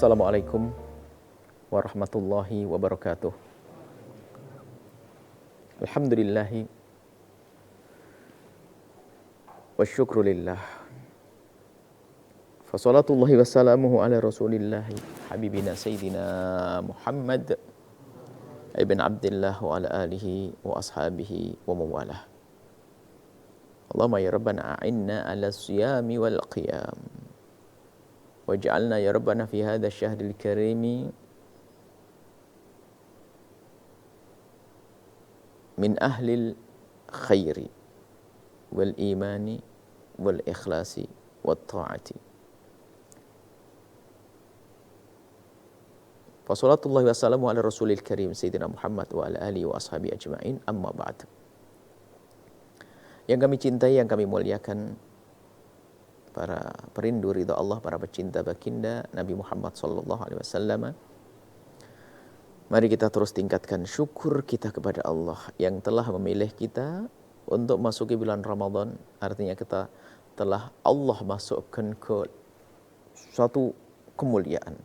Assalamualaikum warahmatullahi wabarakatuh. Alhamdulillahi wa syukrulillah. Fassalatullahi wassalamuhu ala rasulillahi habibina sayyidina Muhammad ibn Abdillah wa ala alihi wa ashabihi wa mawalah. Allahumma ya Rabbana a'inna ala siyami wal qiyam. Waj'alna ya Rabbana fi hadha syahril karimi min ahlil khairi wal imani wal ikhlasi wat ta'ati. Fassalatullahi wassalamu ala rasulil karim sayyidina Muhammad wa ala alihi wa ashabi ajma'in, amma ba'd. Yang kami cintai, yang kami muliakan, para perindu ridha Allah, para pecinta baginda Nabi Muhammad sallallahu alaihi wasallam. Mari kita terus tingkatkan syukur kita kepada Allah yang telah memilih kita untuk masuki bulan Ramadan. Artinya kita telah Allah masukkan ke suatu kemuliaan.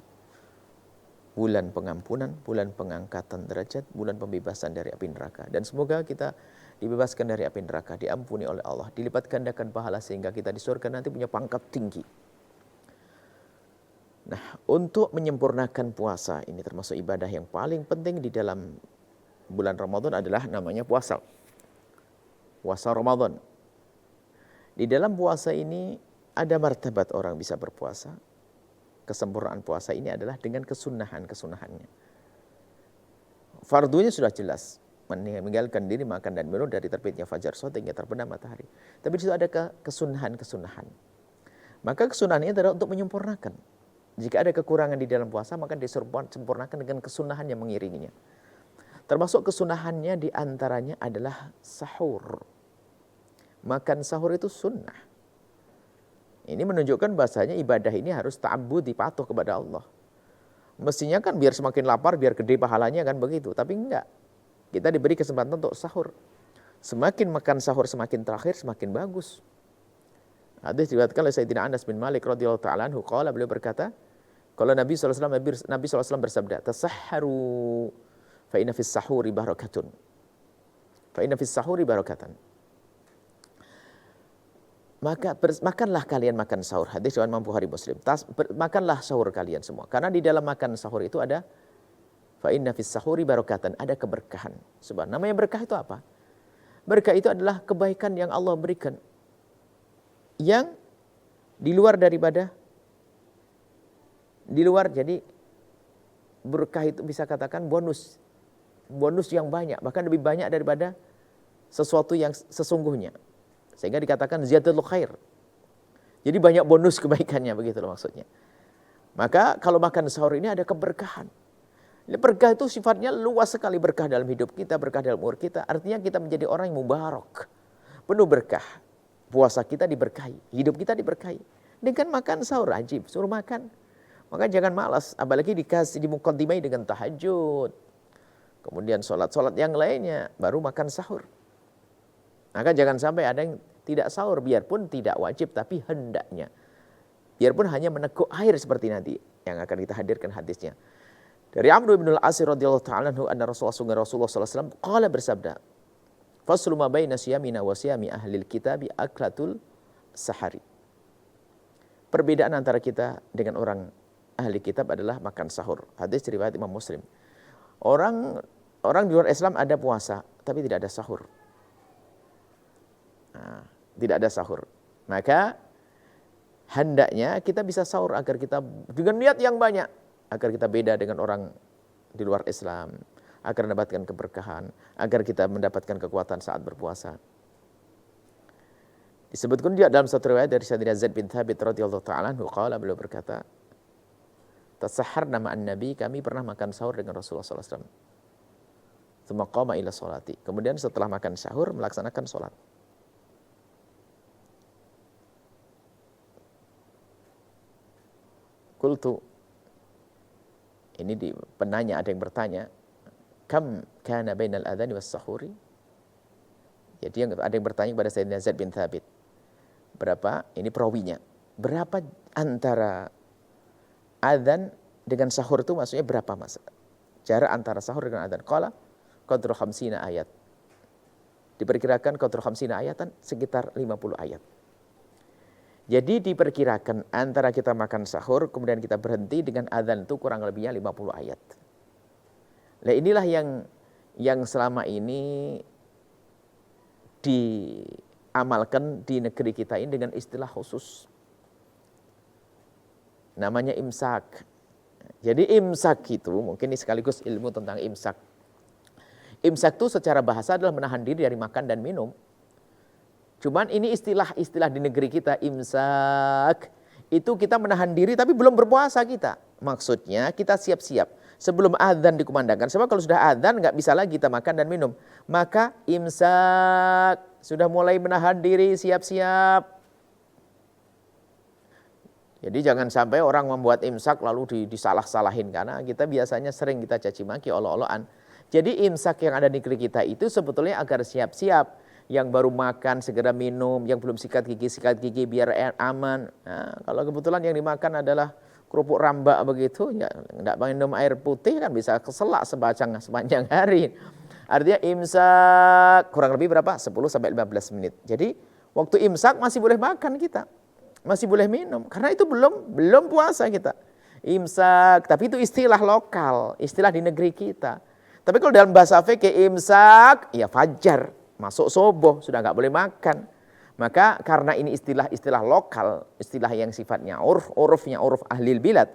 Bulan pengampunan, bulan pengangkatan derajat, bulan pembebasan dari api neraka. Dan semoga kita dibebaskan dari api neraka, diampuni oleh Allah, dilipat gandakan pahala sehingga kita di surga nanti punya pangkat tinggi. Nah, untuk menyempurnakan puasa, ini termasuk ibadah yang paling penting di dalam bulan Ramadan adalah namanya puasa. Puasa Ramadan. Di dalam puasa ini ada martabat orang bisa berpuasa. Kesempurnaan puasa ini adalah dengan kesunahan-kesunahannya. Fardunya sudah jelas. Meninggalkan diri makan dan minum dari terbitnya fajar shadiq hingga terbenam matahari. Tapi di situ ada kesunahan-kesunahan. Maka kesunahan ini adalah untuk menyempurnakan. Jika ada kekurangan di dalam puasa, maka disempurnakan dengan kesunahan yang mengiringinya. Termasuk kesunahannya di antaranya adalah sahur. Makan sahur itu sunnah. Ini menunjukkan bahasanya ibadah ini harus ta'abbud, dipatuh kepada Allah. Mestinya kan biar semakin lapar, biar gede pahalanya kan begitu. Tapi enggak. Kita diberi kesempatan untuk sahur. Semakin makan sahur semakin terakhir semakin bagus. Hadis diriwayatkan oleh Sayyidina Anas bin Malik radhiyallahu ta'ala anhu, qala, beliau berkata, kalau Nabi SAW bersabda, tasahharu fa inna fis sahuri barakatun. Fa inna fis sahuri barakatan. Maka makanlah kalian makan sahur. Hadis riwayat Imam Bukhari Muslim. Makanlah sahur kalian semua. Karena di dalam makan sahur itu ada fa inna fis sahuri barakatan, ada keberkahan. Sebab namanya berkah itu apa? Berkah itu adalah kebaikan yang Allah berikan. Yang di luar jadi berkah itu bisa katakan bonus. Bonus yang banyak, bahkan lebih banyak daripada sesuatu yang sesungguhnya. Sehingga dikatakan ziyadatul khair. Jadi banyak bonus kebaikannya, begitu loh maksudnya. Maka kalau makan sahur ini ada keberkahan. Berkah itu sifatnya luas sekali, berkah dalam hidup kita, berkah dalam umur kita. Artinya kita menjadi orang yang mubarak, penuh berkah. Puasa kita diberkahi, hidup kita diberkahi. Dengan makan sahur, ajib, suruh makan. Maka jangan malas, apalagi dikasih dimuqaddimai dengan tahajud. Kemudian sholat-sholat yang lainnya, baru makan sahur. Maka jangan sampai ada yang tidak sahur, biarpun tidak wajib, tapi hendaknya. Biarpun hanya meneguk air seperti nanti, yang akan kita hadirkan hadisnya. Dari Amr bin al-As radhiyallahu ta'ala anhu, anna Rasulullah sallallahu alaihi wasallam qala, bersabda, faslu ma baina siyamina wa siyami ahlil kitabi aklatul sahari. Perbedaan antara kita dengan orang ahli kitab adalah makan sahur. Hadis riwayat Imam Muslim. Orang di luar Islam ada puasa, tapi tidak ada sahur. Nah, tidak ada sahur. Maka hendaknya kita bisa sahur agar kita dengan niat yang banyak, agar kita beda dengan orang di luar Islam, agar mendapatkan keberkahan, agar kita mendapatkan kekuatan saat berpuasa. Disebutkan juga dalam satu riwayat dari Sayyidina Zaid bin Thabit radhiyallahu ta'ala anhu, qala, beliau berkata, tasahharna ma'an nabi, kami pernah makan sahur dengan Rasulullah sallallahu alaihi wasallam. Tsumma qama ila sholati. Kemudian setelah makan sahur melaksanakan salat. Qultu, ini di penanya ada yang bertanya, kam kana bainal adzani was sahuri? Jadi ada yang bertanya kepada Sayyidina Zaid bin Thabit, berapa, ini perawinya, berapa antara adzan dengan sahur itu maksudnya berapa Mas? Jarak antara sahur dengan adzan. Qala qadru khamsina ayat. Diperkirakan qadru khamsina ayatan sekitar 50 ayat. Jadi diperkirakan antara kita makan sahur kemudian kita berhenti dengan adzan itu kurang lebihnya 50 ayat. Nah, inilah yang selama ini diamalkan di negeri kita ini dengan istilah khusus. Namanya imsak. Jadi imsak itu mungkin ini sekaligus ilmu tentang imsak. Imsak itu secara bahasa adalah menahan diri dari makan dan minum. Cuman ini istilah-istilah di negeri kita, imsak. Itu kita menahan diri tapi belum berpuasa kita. Maksudnya kita siap-siap. Sebelum adzan dikumandangkan. Sebab kalau sudah adzan nggak bisa lagi kita makan dan minum. Maka imsak. Sudah mulai menahan diri, siap-siap. Jadi jangan sampai orang membuat imsak lalu disalah-salahin. Karena kita biasanya sering kita caci maki, olok-olokan. Jadi imsak yang ada di negeri kita itu sebetulnya agar siap-siap. Yang baru makan segera minum, yang belum sikat gigi biar aman. Nah, kalau kebetulan yang dimakan adalah kerupuk rambak begitu, ya enggak minum air putih kan bisa keselak sepanjang hari. Artinya imsak kurang lebih berapa? 10 sampai 15 menit. Jadi waktu imsak masih boleh makan kita. Masih boleh minum karena itu belum puasa kita. Imsak, tapi itu istilah lokal, istilah di negeri kita. Tapi kalau dalam bahasa fikih imsak, ya fajar, masuk subuh, sudah nggak boleh makan. Maka karena ini istilah-istilah lokal, istilah yang sifatnya urufnya uruf ahlil bilad,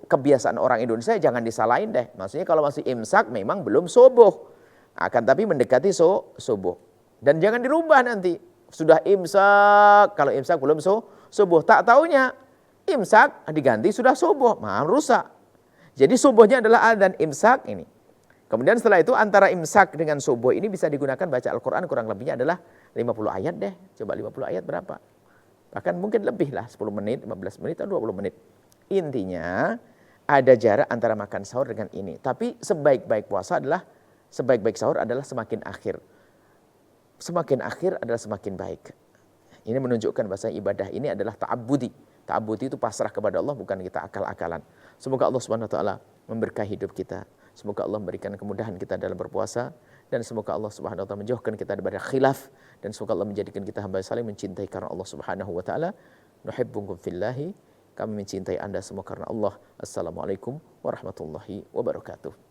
kebiasaan orang Indonesia jangan disalahin deh. Maksudnya kalau masih imsak memang belum subuh, akan tapi mendekati subuh. Dan jangan dirubah nanti, sudah imsak, kalau imsak belum subuh, tak taunya imsak diganti sudah subuh, rusak. Jadi subuhnya adalah adzan, imsak ini. Kemudian setelah itu antara imsak dengan subuh ini bisa digunakan baca Al-Quran kurang lebihnya adalah 50 ayat deh. Coba 50 ayat berapa? Bahkan mungkin lebih lah, 10 menit, 15 menit, atau 20 menit. Intinya ada jarak antara makan sahur dengan ini. Tapi sebaik-baik puasa adalah, sebaik-baik sahur adalah semakin akhir. Semakin akhir adalah semakin baik. Ini menunjukkan bahasa ibadah ini adalah ta'abbudi. Ta'abbudi itu pasrah kepada Allah, bukan kita akal-akalan. Semoga Allah Subhanahu wa taala memberkahi hidup kita. Semoga Allah memberikan kemudahan kita dalam berpuasa. Dan semoga Allah Subhanahu wa taala menjauhkan kita daripada khilaf. Dan semoga Allah menjadikan kita hamba saling mencintai karena Allah Subhanahu wa taala. Nuhibbukum fillahi. Kami mencintai Anda semua karena Allah. Assalamualaikum warahmatullahi wabarakatuh.